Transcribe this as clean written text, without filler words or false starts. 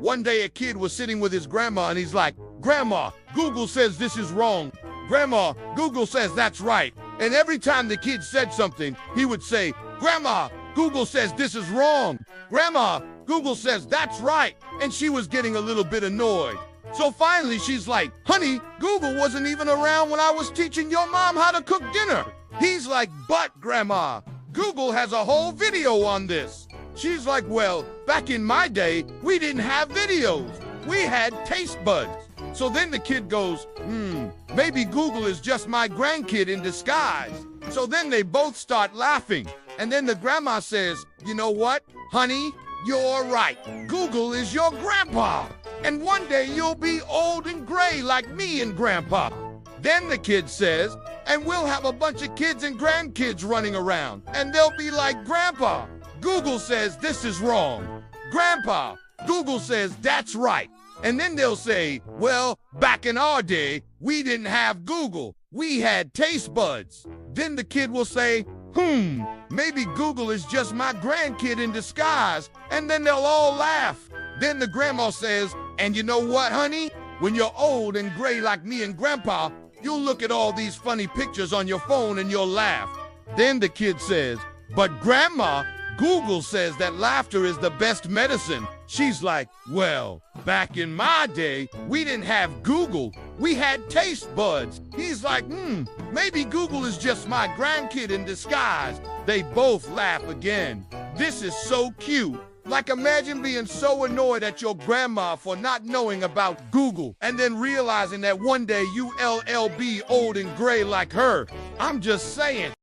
One day a kid was sitting with his grandma and he's like, "Grandma, Google says this is wrong. Grandma, Google says that's right." And every time the kid said something, he would say, "Grandma, Google says this is wrong. Grandma, Google says that's right." And she was getting a little bit annoyed. So finally she's like, "Honey, Google wasn't even around when I was teaching your mom how to cook dinner." He's like, "But Grandma, Google has a whole video on this." She's like, "Well, back in my day, we didn't have videos. We had taste buds." So then the kid goes, maybe Google is just my grandkid in disguise. So then they both start laughing. And then the grandma says, "You know what, honey? You're right. Google is your grandpa. And one day you'll be old and gray like me and Grandpa." Then the kid says, "And we'll have a bunch of kids and grandkids running around, and they'll be like, 'Grandpa, Google says this is wrong. Grandpa, Google says that's right.' And then they'll say, 'Well, back in our day, we didn't have Google. We had taste buds.' Then the kid will say, maybe Google is just my grandkid in disguise," and then they'll all laugh. Then the grandma says, "And you know what, honey? When you're old and gray like me and Grandpa, you'll look at all these funny pictures on your phone and you'll laugh." Then the kid says, "But Grandma, Google says that laughter is the best medicine." She's like, "Well, back in my day, we didn't have Google. We had taste buds." He's like, maybe Google is just my grandkid in disguise." They both laugh again. This is so cute. Like, imagine being so annoyed at your grandma for not knowing about Google and then realizing that one day you'll be old and gray like her. I'm just saying.